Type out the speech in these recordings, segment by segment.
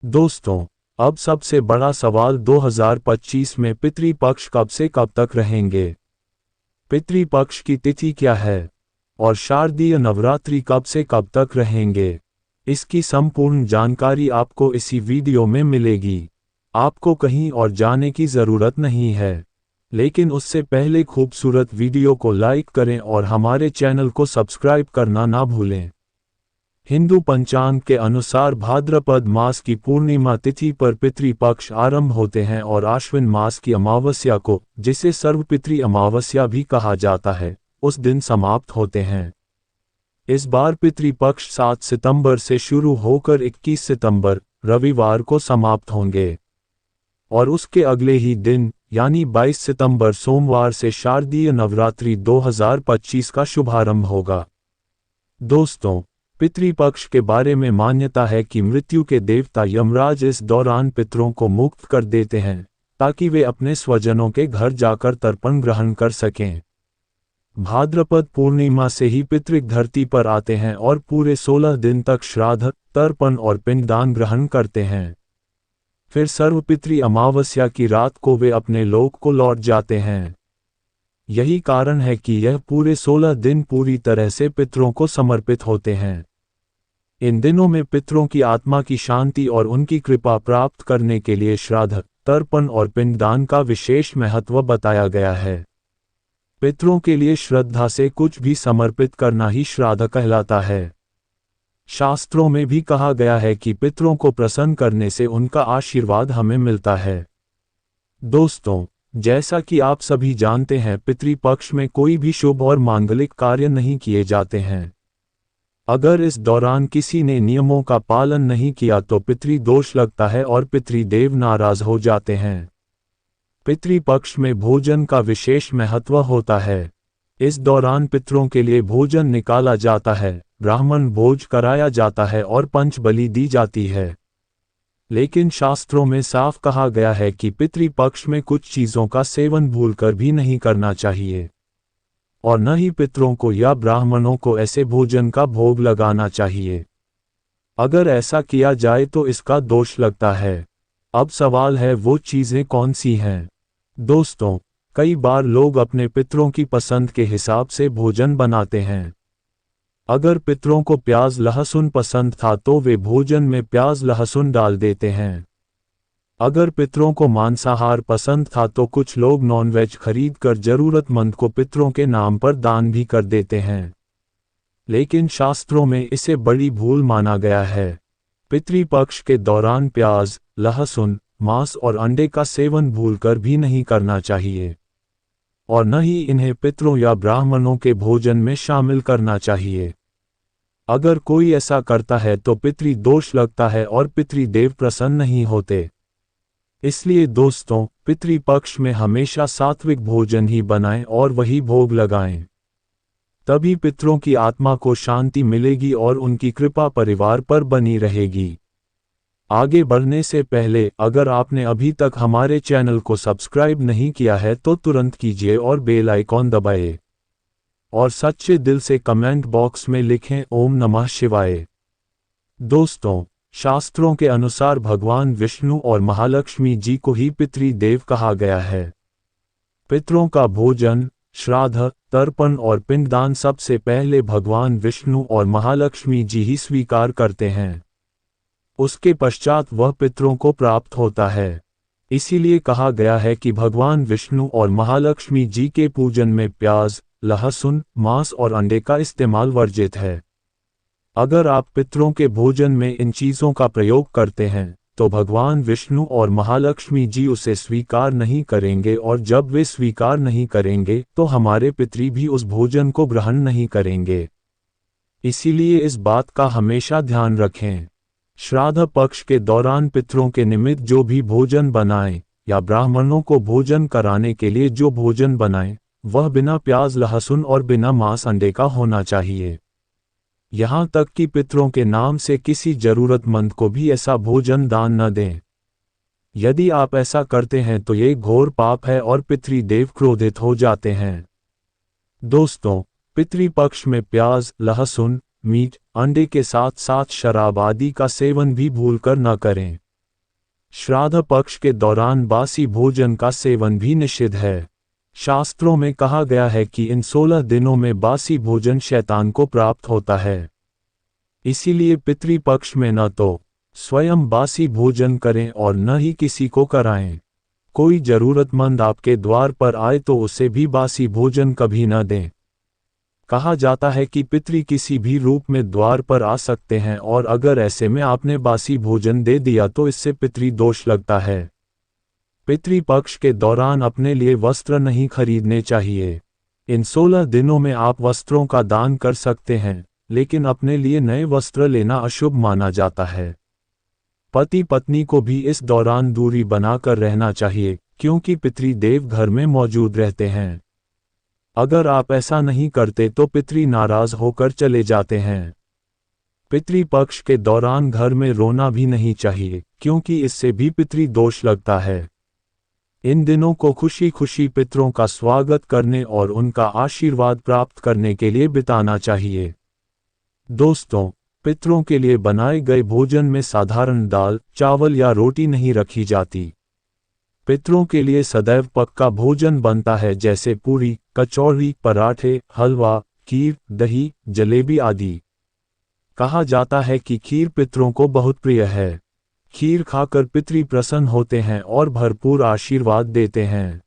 दोस्तों, अब सबसे बड़ा सवाल 2025 में पितृपक्ष कब से कब तक रहेंगे? पितृपक्ष की तिथि क्या है? और शारदीय नवरात्रि कब से कब तक रहेंगे? इसकी संपूर्ण जानकारी आपको इसी वीडियो में मिलेगी। आपको कहीं और जाने की ज़रूरत नहीं है। लेकिन उससे पहले खूबसूरत वीडियो को लाइक करें और हमारे चैनल को सब्सक्राइब करना ना भूलें। हिंदू पंचांग के अनुसार भाद्रपद मास की पूर्णिमा तिथि पर पितृपक्ष आरंभ होते हैं और आश्विन मास की अमावस्या को, जिसे सर्वपितृ अमावस्या भी कहा जाता है, उस दिन समाप्त होते हैं। इस बार पितृपक्ष 7 सितंबर से शुरू होकर 21 सितंबर रविवार को समाप्त होंगे और उसके अगले ही दिन यानी 22 सितंबर सोमवार से शारदीय नवरात्रि 2025 का शुभारंभ होगा। दोस्तों, पितृपक्ष के बारे में मान्यता है कि मृत्यु के देवता यमराज इस दौरान पितरों को मुक्त कर देते हैं ताकि वे अपने स्वजनों के घर जाकर तर्पण ग्रहण कर सकें। भाद्रपद पूर्णिमा से ही पितृ धरती पर आते हैं और पूरे 16 दिन तक श्राद्ध, तर्पण और पिंडदान ग्रहण करते हैं। फिर सर्वपितृ अमावस्या की रात को वे अपने लोक को लौट जाते हैं। यही कारण है कि यह पूरे 16 दिन पूरी तरह से पितरों को समर्पित होते हैं। इन दिनों में पितरों की आत्मा की शांति और उनकी कृपा प्राप्त करने के लिए श्राद्ध, तर्पण और पिंडदान का विशेष महत्व बताया गया है। पितरों के लिए श्रद्धा से कुछ भी समर्पित करना ही श्राद्ध कहलाता है। शास्त्रों में भी कहा गया है कि पितरों को प्रसन्न करने से उनका आशीर्वाद हमें मिलता है। दोस्तों, जैसा कि आप सभी जानते हैं, पितृपक्ष में कोई भी शुभ और मांगलिक कार्य नहीं किए जाते हैं। अगर इस दौरान किसी ने नियमों का पालन नहीं किया तो पितृदोष लगता है और पितृदेव नाराज हो जाते हैं। पितृपक्ष में भोजन का विशेष महत्व होता है। इस दौरान पितरों के लिए भोजन निकाला जाता है, ब्राह्मण भोज कराया जाता है और पंचबलि दी जाती है। लेकिन शास्त्रों में साफ कहा गया है कि पितृपक्ष में कुछ चीज़ों का सेवन भूलकर भी नहीं करना चाहिए और न ही पितरों को या ब्राह्मणों को ऐसे भोजन का भोग लगाना चाहिए। अगर ऐसा किया जाए तो इसका दोष लगता है। अब सवाल है, वो चीज़ें कौन सी हैं? दोस्तों, कई बार लोग अपने पितरों की पसंद के हिसाब से भोजन बनाते हैं। अगर पितरों को प्याज लहसुन पसंद था तो वे भोजन में प्याज लहसुन डाल देते हैं। अगर पितरों को मांसाहार पसंद था तो कुछ लोग नॉनवेज खरीद कर जरूरतमंद को पितरों के नाम पर दान भी कर देते हैं। लेकिन शास्त्रों में इसे बड़ी भूल माना गया है। पितृपक्ष के दौरान प्याज, लहसुन, मांस और अंडे का सेवन भूलकर भी नहीं करना चाहिए और न ही इन्हें पितरों या ब्राह्मणों के भोजन में शामिल करना चाहिए। अगर कोई ऐसा करता है तो पितृदोष लगता है और पितृदेव प्रसन्न नहीं होते। इसलिए दोस्तों, पितृपक्ष में हमेशा सात्विक भोजन ही बनाएं और वही भोग लगाएं। तभी पितरों की आत्मा को शांति मिलेगी और उनकी कृपा परिवार पर बनी रहेगी। आगे बढ़ने से पहले अगर आपने अभी तक हमारे चैनल को सब्सक्राइब नहीं किया है तो तुरंत कीजिए और बेल आइकॉन दबाएं और सच्चे दिल से कमेंट बॉक्स में लिखें ओम नमः शिवाय। दोस्तों, शास्त्रों के अनुसार भगवान विष्णु और महालक्ष्मी जी को ही पितृदेव कहा गया है। पितरों का भोजन, श्राद्ध, तर्पण और पिंडदान सबसे पहले भगवान विष्णु और महालक्ष्मी जी ही स्वीकार करते हैं। उसके पश्चात वह पितरों को प्राप्त होता है। इसीलिए कहा गया है कि भगवान विष्णु और महालक्ष्मी जी के पूजन में प्याज, लहसुन, मांस और अंडे का इस्तेमाल वर्जित है। अगर आप पितरों के भोजन में इन चीज़ों का प्रयोग करते हैं तो भगवान विष्णु और महालक्ष्मी जी उसे स्वीकार नहीं करेंगे और जब वे स्वीकार नहीं करेंगे तो हमारे पितृ भी उस भोजन को ग्रहण नहीं करेंगे। इसीलिए इस बात का हमेशा ध्यान रखें। श्राद्ध पक्ष के दौरान पितरों के निमित्त जो भी भोजन बनाएं या ब्राह्मणों को भोजन कराने के लिए जो भोजन बनाएं, वह बिना प्याज लहसुन और बिना मांस अंडे का होना चाहिए। यहाँ तक कि पितरों के नाम से किसी जरूरतमंद को भी ऐसा भोजन दान न दें। यदि आप ऐसा करते हैं तो ये घोर पाप है और पितृदेव क्रोधित हो जाते हैं। दोस्तों, पितृपक्ष में प्याज, लहसुन, मीट, अंडे के साथ साथ शराब आदि का सेवन भी भूलकर न करें। श्राद्ध पक्ष के दौरान बासी भोजन का सेवन भी निषिद्ध है। शास्त्रों में कहा गया है कि इन 16 दिनों में बासी भोजन शैतान को प्राप्त होता है। इसीलिए पितृपक्ष में न तो स्वयं बासी भोजन करें और न ही किसी को कराएं। कोई जरूरतमंद आपके द्वार पर आए तो उसे भी बासी भोजन कभी न दें। कहा जाता है कि पितृ किसी भी रूप में द्वार पर आ सकते हैं और अगर ऐसे में आपने बासी भोजन दे दिया तो इससे पितृ दोष लगता है। पितृपक्ष के दौरान अपने लिए वस्त्र नहीं खरीदने चाहिए। इन 16 दिनों में आप वस्त्रों का दान कर सकते हैं, लेकिन अपने लिए नए वस्त्र लेना अशुभ माना जाता है। पति पत्नी को भी इस दौरान दूरी बनाकर रहना चाहिए, क्योंकि पितृदेव घर में मौजूद रहते हैं। अगर आप ऐसा नहीं करते तो पितृ नाराज होकर चले जाते हैं। पितृपक्ष के दौरान घर में रोना भी नहीं चाहिए, क्योंकि इससे भी पितृ दोष लगता है। इन दिनों को खुशी खुशी पितरों का स्वागत करने और उनका आशीर्वाद प्राप्त करने के लिए बिताना चाहिए। दोस्तों, पितरों के लिए बनाए गए भोजन में साधारण दाल, चावल या रोटी नहीं रखी जाती। पितरों के लिए सदैव पक्का भोजन बनता है, जैसे पूरी, कचौड़ी, पराठे, हलवा, खीर, दही, जलेबी आदि। कहा जाता है कि खीर पितरों को बहुत प्रिय है। खीर खाकर पितृ प्रसन्न होते हैं और भरपूर आशीर्वाद देते हैं।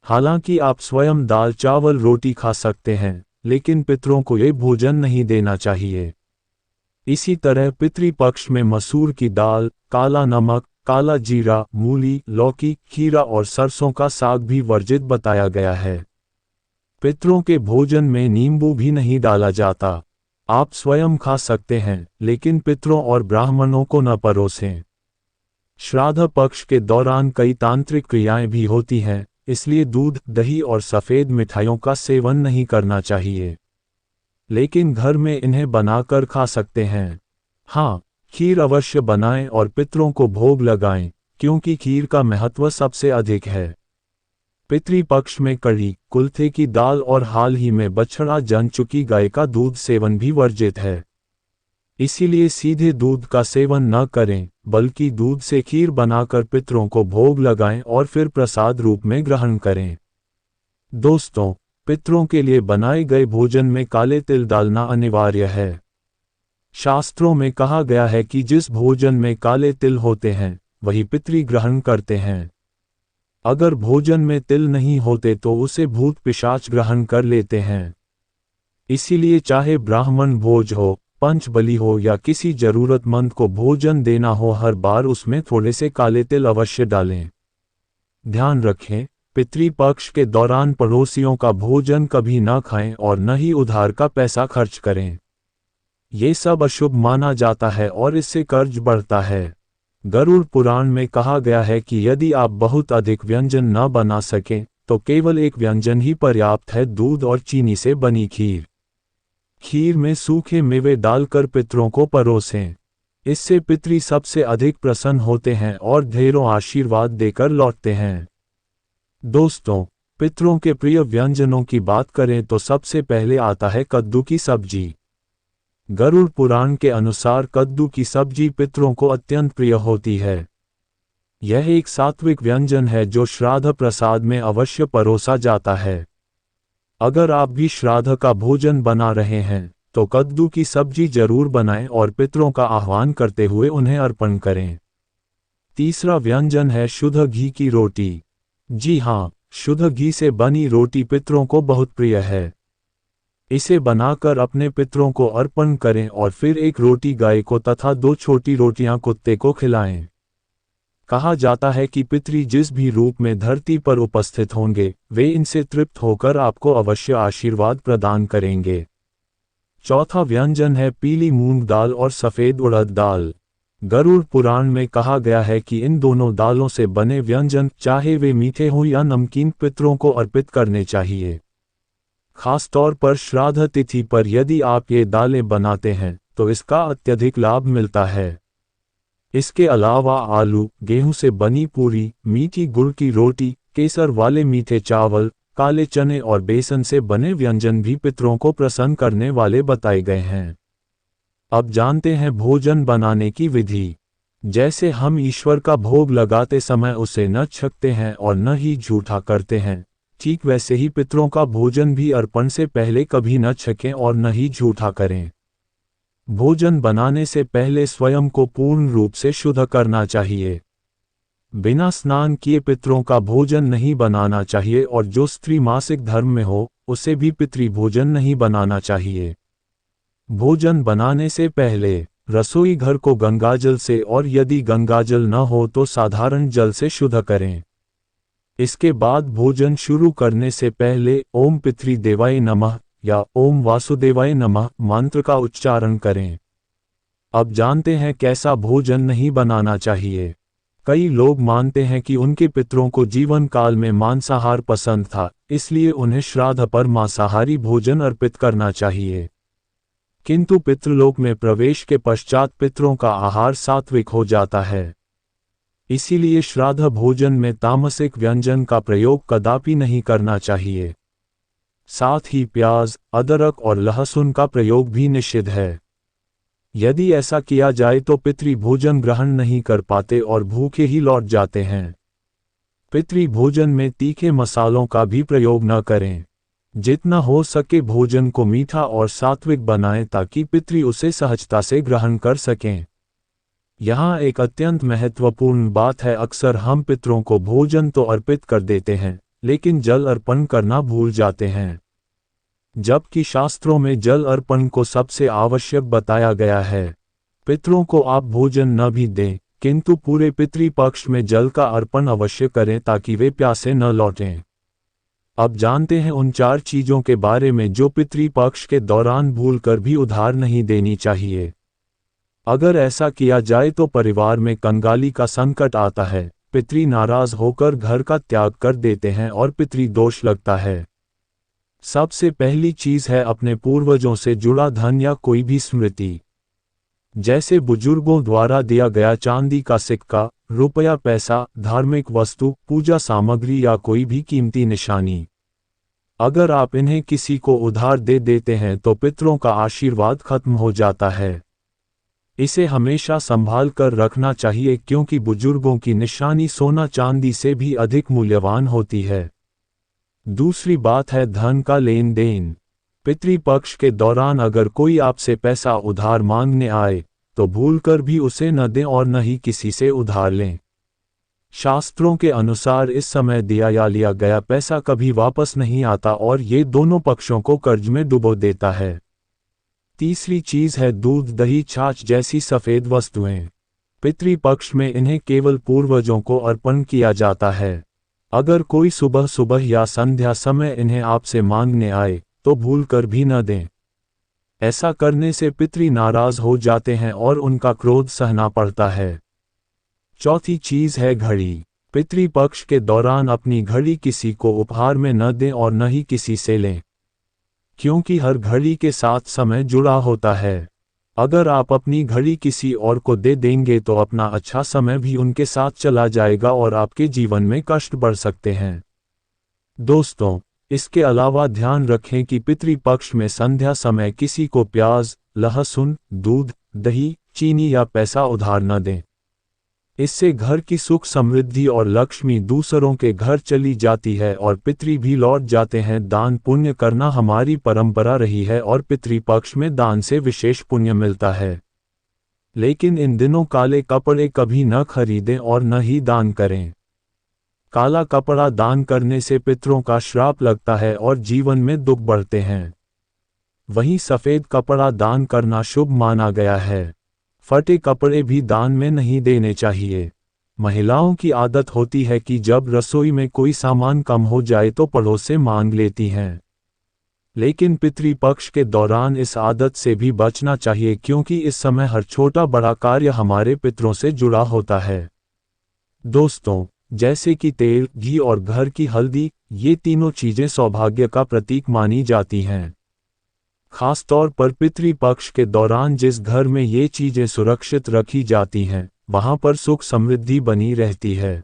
हालांकि आप स्वयं दाल, चावल, रोटी खा सकते हैं, लेकिन पितरों को ये भोजन नहीं देना चाहिए। इसी तरह पितृपक्ष में मसूर की दाल, काला नमक, काला जीरा, मूली, लौकी, खीरा और सरसों का साग भी वर्जित बताया गया है। पितरों के भोजन में नींबू भी नहीं डाला जाता। आप स्वयं खा सकते हैं, लेकिन पितरों और ब्राह्मणों को न परोसें। श्राद्ध पक्ष के दौरान कई तांत्रिक क्रियाएं भी होती हैं, इसलिए दूध, दही और सफ़ेद मिठाइयों का सेवन नहीं करना चाहिए, लेकिन घर में इन्हें बनाकर खा सकते हैं। हाँ, खीर अवश्य बनाएं और पितरों को भोग लगाएं, क्योंकि खीर का महत्व सबसे अधिक है। पितृपक्ष में कढ़ी, कुल्थे की दाल और हाल ही में बछड़ा जन चुकी गाय का दूध सेवन भी वर्जित है। इसीलिए सीधे दूध का सेवन न करें, बल्कि दूध से खीर बनाकर पितरों को भोग लगाएं और फिर प्रसाद रूप में ग्रहण करें। दोस्तों, पितरों के लिए बनाए गए भोजन में काले तिल डालना अनिवार्य है। शास्त्रों में कहा गया है कि जिस भोजन में काले तिल होते हैं, वही पितृ ग्रहण करते हैं। अगर भोजन में तिल नहीं होते तो उसे भूत पिशाच ग्रहण कर लेते हैं। इसीलिए चाहे ब्राह्मण भोज हो, पंच बलि हो या किसी जरूरतमंद को भोजन देना हो, हर बार उसमें थोड़े से काले तिल अवश्य डालें। ध्यान रखें, पितृपक्ष के दौरान पड़ोसियों का भोजन कभी न खाएं और न ही उधार का पैसा खर्च करें। ये सब अशुभ माना जाता है और इससे कर्ज बढ़ता है। गरुड़ पुराण में कहा गया है कि यदि आप बहुत अधिक व्यंजन न बना सकें, तो केवल एक व्यंजन ही पर्याप्त है, दूध और चीनी से बनी खीर। खीर में सूखे मेवे डालकर पितरों को परोसें। इससे पितृ सबसे अधिक प्रसन्न होते हैं और ढेरों आशीर्वाद देकर लौटते हैं। दोस्तों, पितरों के प्रिय व्यंजनों की बात करें तो सबसे पहले आता है कद्दू की सब्जी। गरुड़ पुराण के अनुसार कद्दू की सब्जी पितरों को अत्यंत प्रिय होती है। यह एक सात्विक व्यंजन है जो श्राद्ध प्रसाद में अवश्य परोसा जाता है। अगर आप भी श्राद्ध का भोजन बना रहे हैं, तो कद्दू की सब्जी जरूर बनाएं और पितरों का आह्वान करते हुए उन्हें अर्पण करें। तीसरा व्यंजन है शुद्ध घी की रोटी। जी हाँ, शुद्ध घी से बनी रोटी पितरों को बहुत प्रिय है। इसे बनाकर अपने पितरों को अर्पण करें और फिर एक रोटी गाय को तथा 2 छोटी रोटियां कुत्ते को खिलाएं। कहा जाता है कि पितृ जिस भी रूप में धरती पर उपस्थित होंगे, वे इनसे तृप्त होकर आपको अवश्य आशीर्वाद प्रदान करेंगे। चौथा व्यंजन है पीली मूंग दाल और सफ़ेद उड़द दाल। गरुड़ पुराण में कहा गया है कि इन दोनों दालों से बने व्यंजन, चाहे वे मीठे हों या नमकीन, पितरों को अर्पित करने चाहिए। खासतौर पर श्राद्ध तिथि पर यदि आप ये दालें बनाते हैं, तो इसका अत्यधिक लाभ मिलता है। इसके अलावा आलू, गेहूं से बनी पूरी, मीठी गुड़ की रोटी, केसर वाले मीठे चावल, काले चने और बेसन से बने व्यंजन भी पितरों को प्रसन्न करने वाले बताए गए हैं। अब जानते हैं भोजन बनाने की विधि। जैसे हम ईश्वर का भोग लगाते समय उसे न छकते हैं और न ही झूठा करते हैं, ठीक वैसे ही पितरों का भोजन भी अर्पण से पहले कभी न छकें और न ही झूठा करें। भोजन बनाने से पहले स्वयं को पूर्ण रूप से शुद्ध करना चाहिए। बिना स्नान किए पितरों का भोजन नहीं बनाना चाहिए और जो स्त्री मासिक धर्म में हो उसे भी पितृ भोजन नहीं बनाना चाहिए। भोजन बनाने से पहले रसोई घर को गंगाजल से और यदि गंगाजल न हो तो साधारण जल से शुद्ध करें। इसके बाद भोजन शुरू करने से पहले ओम पितृ देवाय नमः या ओम वासुदेवाय नमः मंत्र का उच्चारण करें। अब जानते हैं कैसा भोजन नहीं बनाना चाहिए। कई लोग मानते हैं कि उनके पितरों को जीवन काल में मांसाहार पसंद था, इसलिए उन्हें श्राद्ध पर मांसाहारी भोजन अर्पित करना चाहिए। किंतु पितृलोक में प्रवेश के पश्चात पितरों का आहार सात्विक हो जाता है। इसीलिए श्राद्ध भोजन में तामसिक व्यंजन का प्रयोग कदापि नहीं करना चाहिए। साथ ही प्याज, अदरक और लहसुन का प्रयोग भी निषिद्ध है। यदि ऐसा किया जाए तो पितृ भोजन ग्रहण नहीं कर पाते और भूखे ही लौट जाते हैं। पितृ भोजन में तीखे मसालों का भी प्रयोग न करें। जितना हो सके भोजन को मीठा और सात्विक बनाएं ताकि पितृ उसे सहजता से ग्रहण कर सकें। यहाँ एक अत्यंत महत्वपूर्ण बात है, अक्सर हम पितरों को भोजन तो अर्पित कर देते हैं लेकिन जल अर्पण करना भूल जाते हैं। जबकि शास्त्रों में जल अर्पण को सबसे आवश्यक बताया गया है। पितरों को आप भोजन न भी दें किंतु पूरे पितृपक्ष में जल का अर्पण अवश्य करें ताकि वे प्यासे न लौटें। अब जानते हैं उन 4 चीजों के बारे में जो पितृपक्ष के दौरान भूलकर भी उधार नहीं देनी चाहिए। अगर ऐसा किया जाए तो परिवार में कंगाली का संकट आता है, पितृ नाराज होकर घर का त्याग कर देते हैं और पितृ दोष लगता है। सबसे पहली चीज है अपने पूर्वजों से जुड़ा धन या कोई भी स्मृति, जैसे बुजुर्गों द्वारा दिया गया चांदी का सिक्का, रुपया, पैसा, धार्मिक वस्तु, पूजा सामग्री या कोई भी कीमती निशानी। अगर आप इन्हें किसी को उधार दे देते हैं तो पितरों का आशीर्वाद खत्म हो जाता है। इसे हमेशा संभाल कर रखना चाहिए क्योंकि बुजुर्गों की निशानी सोना चांदी से भी अधिक मूल्यवान होती है। दूसरी बात है धन का लेन देन। पितृपक्ष के दौरान अगर कोई आपसे पैसा उधार मांगने आए तो भूलकर भी उसे न दें और न ही किसी से उधार लें। शास्त्रों के अनुसार इस समय दिया या लिया गया पैसा कभी वापस नहीं आता और ये दोनों पक्षों को कर्ज में डुबो देता है। तीसरी चीज है दूध, दही, छाछ जैसी सफेद वस्तुएं। पितृपक्ष में इन्हें केवल पूर्वजों को अर्पण किया जाता है। अगर कोई सुबह सुबह या संध्या समय इन्हें आपसे मांगने आए तो भूलकर भी न दें। ऐसा करने से पितृ नाराज हो जाते हैं और उनका क्रोध सहना पड़ता है। चौथी चीज है घड़ी। पितृपक्ष के दौरान अपनी घड़ी किसी को उपहार में न दें और न ही किसी से लें, क्योंकि हर घड़ी के साथ समय जुड़ा होता है। अगर आप अपनी घड़ी किसी और को दे देंगे तो अपना अच्छा समय भी उनके साथ चला जाएगा और आपके जीवन में कष्ट बढ़ सकते हैं। दोस्तों, इसके अलावा ध्यान रखें कि पितृपक्ष में संध्या समय किसी को प्याज, लहसुन, दूध, दही, चीनी या पैसा उधार न दें। इससे घर की सुख समृद्धि और लक्ष्मी दूसरों के घर चली जाती है और पितृ भी लौट जाते हैं। दान पुण्य करना हमारी परंपरा रही है और पितृपक्ष में दान से विशेष पुण्य मिलता है। लेकिन इन दिनों काले कपड़े कभी न खरीदें और न ही दान करें। काला कपड़ा दान करने से पितरों का श्राप लगता है और जीवन में दुख बढ़ते हैं। वहीं सफेद कपड़ा दान करना शुभ माना गया है। फटे कपड़े भी दान में नहीं देने चाहिए। महिलाओं की आदत होती है कि जब रसोई में कोई सामान कम हो जाए तो पड़ोस से मांग लेती हैं। लेकिन पितृपक्ष के दौरान इस आदत से भी बचना चाहिए क्योंकि इस समय हर छोटा बड़ा कार्य हमारे पितरों से जुड़ा होता है। दोस्तों, जैसे कि तेल, घी और घर की हल्दी, ये तीनों चीजें सौभाग्य का प्रतीक मानी जाती हैं। खासतौर पर पितृपक्ष के दौरान जिस घर में ये चीजें सुरक्षित रखी जाती हैं, वहां पर सुख समृद्धि बनी रहती है।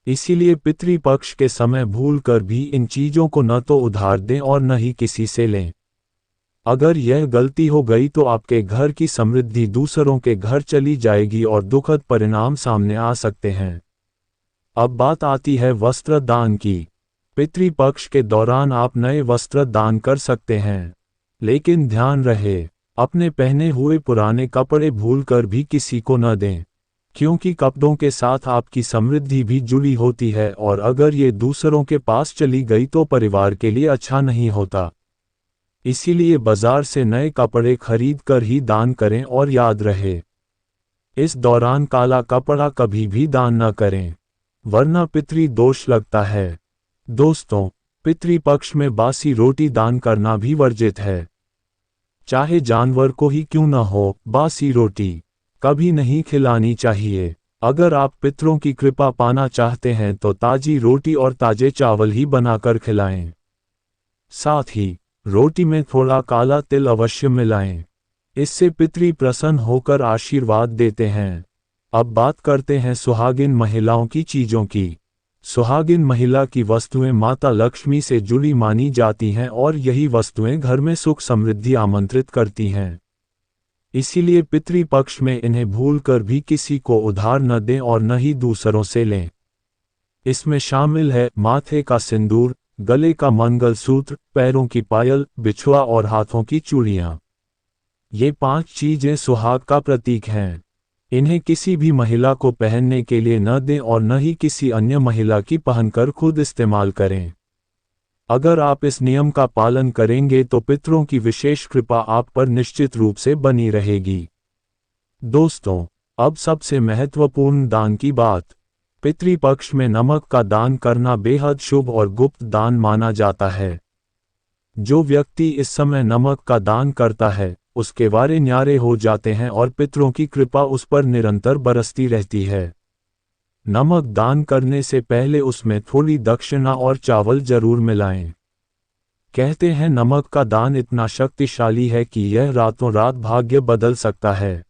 इसीलिए पितृपक्ष के समय भूलकर भी इन चीजों को न तो उधार दें और न ही किसी से लें। अगर यह गलती हो गई तो आपके घर की समृद्धि दूसरों के घर चली जाएगी और दुखद परिणाम सामने आ सकते हैं। अब बात आती है वस्त्र दान की। पितृपक्ष के दौरान आप नए वस्त्र दान कर सकते हैं, लेकिन ध्यान रहे, अपने पहने हुए पुराने कपड़े भूलकर भी किसी को न दें, क्योंकि कपड़ों के साथ आपकी समृद्धि भी जुड़ी होती है और अगर ये दूसरों के पास चली गई तो परिवार के लिए अच्छा नहीं होता। इसीलिए बाजार से नए कपड़े खरीद कर ही दान करें और याद रहे, इस दौरान काला कपड़ा कभी भी दान न करें, वरना पितृ दोष लगता है। दोस्तों, पितृपक्ष में बासी रोटी दान करना भी वर्जित है। चाहे जानवर को ही क्यों न हो, बासी रोटी कभी नहीं खिलानी चाहिए। अगर आप पितरों की कृपा पाना चाहते हैं तो ताजी रोटी और ताजे चावल ही बनाकर खिलाएं। साथ ही रोटी में थोड़ा काला तिल अवश्य मिलाएं, इससे पितृ प्रसन्न होकर आशीर्वाद देते हैं। अब बात करते हैं सुहागिन महिलाओं की चीज़ों की। सुहागिन महिला की वस्तुएं माता लक्ष्मी से जुड़ी मानी जाती हैं और यही वस्तुएं घर में सुख समृद्धि आमंत्रित करती हैं। इसीलिए पितृपक्ष में इन्हें भूलकर भी किसी को उधार न दें और न ही दूसरों से लें। इसमें शामिल है माथे का सिंदूर, गले का मंगलसूत्र, पैरों की पायल, बिछुआ और हाथों की चूड़ियां। ये 5 चीजें सुहाग का प्रतीक हैं। इन्हें किसी भी महिला को पहनने के लिए न दें और न ही किसी अन्य महिला की पहनकर खुद इस्तेमाल करें। अगर आप इस नियम का पालन करेंगे तो पितरों की विशेष कृपा आप पर निश्चित रूप से बनी रहेगी। दोस्तों, अब सबसे महत्वपूर्ण दान की बात। पितृपक्ष में नमक का दान करना बेहद शुभ और गुप्त दान माना जाता है। जो व्यक्ति इस समय नमक का दान करता है, उसके वारे न्यारे हो जाते हैं और पितरों की कृपा उस पर निरंतर बरसती रहती है। नमक दान करने से पहले उसमें थोड़ी दक्षिणा और चावल जरूर मिलाएं। कहते हैं नमक का दान इतना शक्तिशाली है कि यह रातों रात भाग्य बदल सकता है।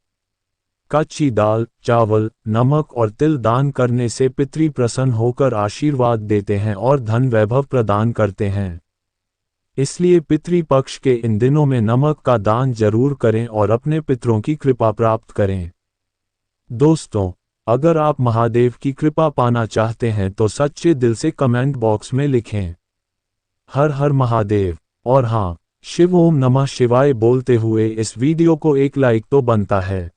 कच्ची दाल, चावल, नमक और तिल दान करने से पितृ प्रसन्न होकर आशीर्वाद देते हैं और धन वैभव प्रदान करते हैं। इसलिए पितृपक्ष के इन दिनों में नमक का दान जरूर करें और अपने पितरों की कृपा प्राप्त करें। दोस्तों, अगर आप महादेव की कृपा पाना चाहते हैं तो सच्चे दिल से कमेंट बॉक्स में लिखें हर हर महादेव और हाँ, शिव ओम नमः शिवाय बोलते हुए इस वीडियो को एक लाइक तो बनता है।